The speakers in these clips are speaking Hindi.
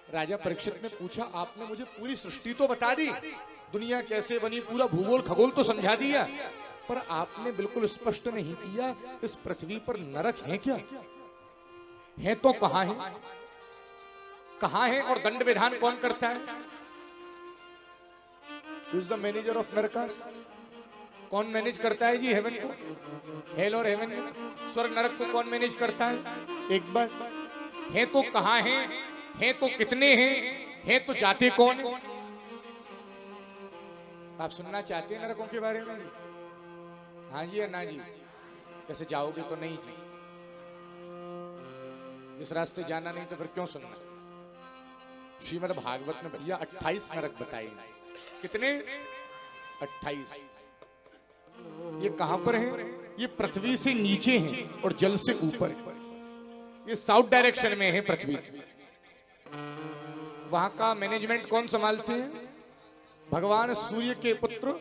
राजा परीक्षित ने पूछा, आपने मुझे पूरी सृष्टि तो बता दी, दुनिया कैसे बनी, पूरा भूगोल खगोल तो समझा दिया, पर आपने बिल्कुल स्पष्ट नहीं किया इस पृथ्वी पर नरक है क्या? है तो कहां है, कहां है, और दंड विधान कौन करता है? इज द मैनेजर ऑफ नरकास। कौन मैनेज करता है जी हेवन को, हेल और हेवन को, स्वर्ग नरक को कौन मैनेज करता है? एक बार है तो कहां है तो कितने हैं, तो जाते कौन है? आप सुनना चाहते हैं नरकों के बारे में? हाँ जी या ना जी? कैसे जाओगे तो नहीं जी, जिस रास्ते जाना नहीं तो फिर क्यों सुनना? श्रीमद् भागवत में भैया 28 नरक बताए। कितने? 28। ये कहां पर है? ये पृथ्वी से नीचे है और जल से ऊपर है। ये साउथ डायरेक्शन में है पृथ्वी। वहां का मैनेजमेंट कौन संभालते हैं? भगवान सूर्य के पुत्र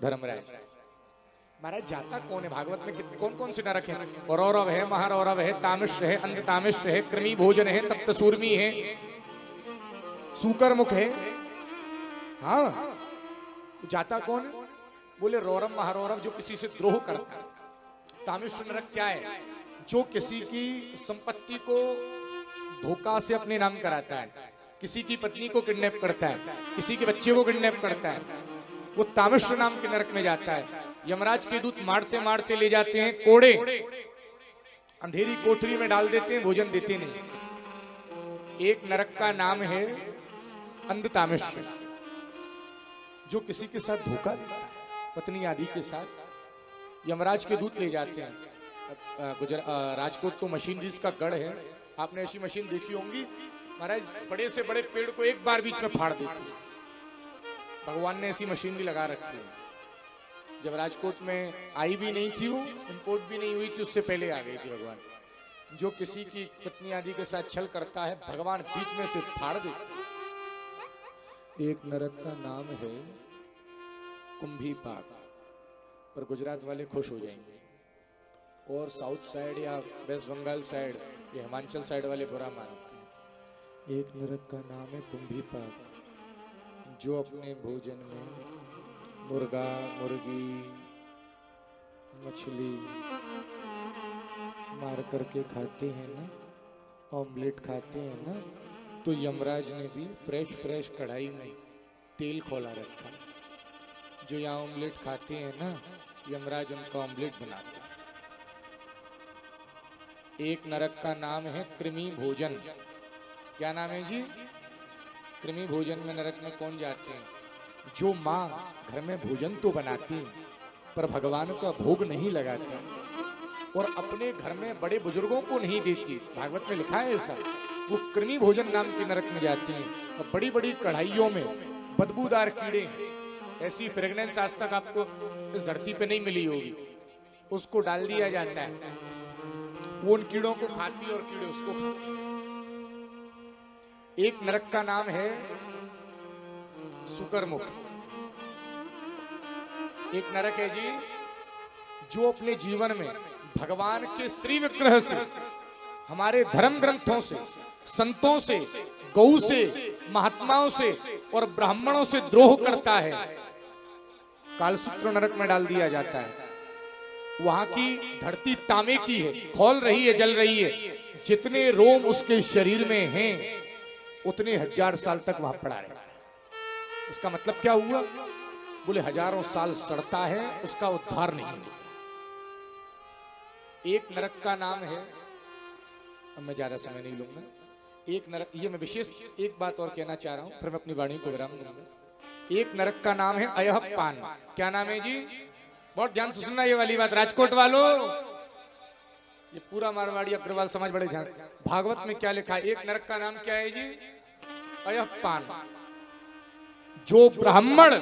धर्मराज। महाराज जाता कौन है? भागवत में कौन कौन से नरक है? रौरव है, महारौरव है, तामिश्र है, अंध तामिश्र है, कृमि भोजन है, तप्त सूर्मी है, सूकर मुख है। हाँ, जाता कौन है? बोले रौरव महारौरव, जो किसी से द्रोह करता है। तामिश्र नरक क्या है? जो किसी की संपत्ति को धोखा से अपने नाम कराता है, किसी की पत्नी को किडनैप करता है, किसी के बच्चे को किडनैप करता है, वो तामिश्र नाम के नरक में जाता है। यमराज के दूत मारते मारते ले जाते हैं कोड़े, अंधेरी कोठरी में डाल देते हैं, भोजन देते नहीं। एक नरक का नाम है अंध तामिश्र, जो किसी के साथ धोखा देता है, पत्नी आदि के साथ। यमराज के दूत ले जाते हैं। राजकोट तो मशीनरीज का गढ़ है, आपने ऐसी मशीन देखी होंगी महाराज, बड़े से बड़े पेड़ को एक बार बीच में फाड़ देती है। भगवान ने ऐसी मशीनरी लगा रखी है। जब राजकोट में आई भी नहीं थी, वो इंपोर्ट भी नहीं हुई थी, उससे पहले आ गई थी भगवान। जो किसी की पत्नी आदि के साथ छल करता है, भगवान बीच में से फाड़ देते हैं। एक नरक का नाम है कुंभी पाक, पर गुजरात वाले खुश हो जाएंगे, और साउथ साइड या वेस्ट बंगाल साइड या हिमाचल साइड वाले बुरा मानते हैं। एक नरक का नाम है कुंभी पाक, जो अपने भोजन में मुर्गा, मुर्गी, मछली मार करके खाते हैं ना, ऑमलेट खाते हैं ना, तो यमराज ने भी फ्रेश कढ़ाई में तेल खोला रखा। जो यहाँ ऑमलेट खाते हैं ना, यमराज उनका ऑमलेट बनाते हैं। एक नरक का नाम है कृमि भोजन। क्या नाम है जी? कृमि भोजन में नरक में कौन जाते हैं? जो माँ घर में भोजन तो बनाती पर भगवान का भोग नहीं लगाती, और अपने घर में बड़े बुजुर्गों को नहीं देती, भागवत में लिखा है ऐसा, वो कृमि भोजन नाम के नरक में जाती हैं। और बड़ी बड़ी कढ़ाइयों में बदबूदार कीड़े हैं, ऐसी फ्रेगनेंस आज तक आपको इस धरती पे नहीं मिली होगी, उसको डाल दिया जाता है। वो उन कीड़ों को खाती और कीड़े उसको खाते हैं। एक नरक का नाम है सुकरमुख। एक नरक है जी, जो अपने जीवन में भगवान के श्री विग्रह से, हमारे धर्म ग्रंथों से, संतों से, गौ से, महात्माओं से और ब्राह्मणों से द्रोह करता है, कालसूत्र नरक में डाल दिया जाता है। वहां की धरती तांबे की है, खौल रही है, जल रही है, जितने रोम उसके शरीर में हैं उतने 1000 साल तक वहां पड़ा रहता है। इसका मतलब क्या हुआ? बोले हजारों साल सड़ता है, उसका उद्धार नहीं होता। एक नरक का नाम है, अब मैं ज्यादा समय नहीं लूंगा, एक नरक, ये मैं विशेष एक बात और कहना चाह रहा हूं, फिर मैं अपनी वाणी को विराम दूंगा। एक नरक का नाम है अयहपान। क्या नाम है जी? बहुत ध्यान से सुनना ये वाली बात, राजकोट वालों, ये पूरा मारवाड़ी अग्रवाल समाज बड़े ध्यान। भागवत में क्या लिखा है? एक नरक का नाम क्या है जी? अयहपान। जो ब्राह्मण,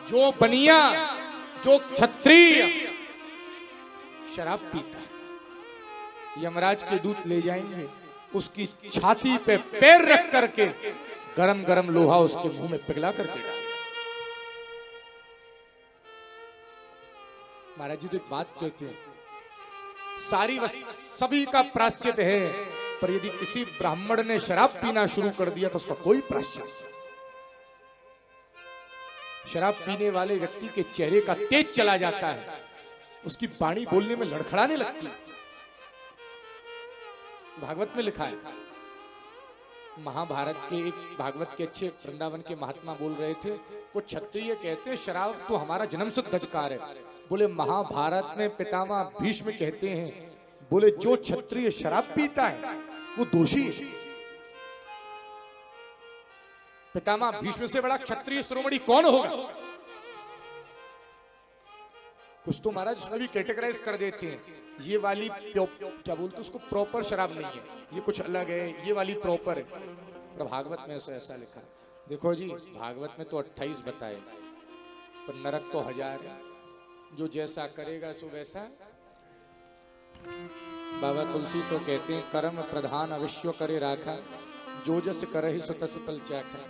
जो बनिया, जो क्षत्रिय शराब पीता है, यमराज के दूत ले जाएंगे, उसकी छाती पे पैर रख करके गरम गरम लोहा उसके मुंह में पिघला करके डालेंगे। महाराज जी तो एक बात कहते हैं, सारी सभी का प्राश्चित है, पर यदि किसी ब्राह्मण ने शराब पीना शुरू कर दिया तो उसका कोई प्रायश्चित। शराब पीने वाले व्यक्ति के चेहरे का तेज चला जाता है, उसकी वाणी बोलने में लड़खड़ाने लगती है। भागवत में लिखा है, महाभारत के एक भागवत के अच्छे वृंदावन के महात्मा बोल रहे थे, कुछ क्षत्रिय कहते हैं शराब तो हमारा जन्म सिद्ध अधिकार है। बोले महाभारत में पितामह भीष्म कहते हैं, बोले जो क्षत्रिय शराब पीता है वो दोषी है। पितामह भीष्म से बड़ा क्षत्रिय शिरोमणि कौन होगा? कुछ तो महाराज उसमें भी कैटेगराइज कर देते हैं, ये वाली क्या बोलते उसको प्रॉपर शराब नहीं है, ये कुछ अलग है, ये वाली प्रॉपर है। पर भागवत में ऐसा लिखा। देखो जी, भागवत में तो 28 बताए, पर नरक तो 1000 है। जो जैसा करेगा सो वैसा। बाबा तुलसी तो कहते हैं, कर्म प्रधान अविश्व करे राखा, जो जस करहि सो तस फल चाखा।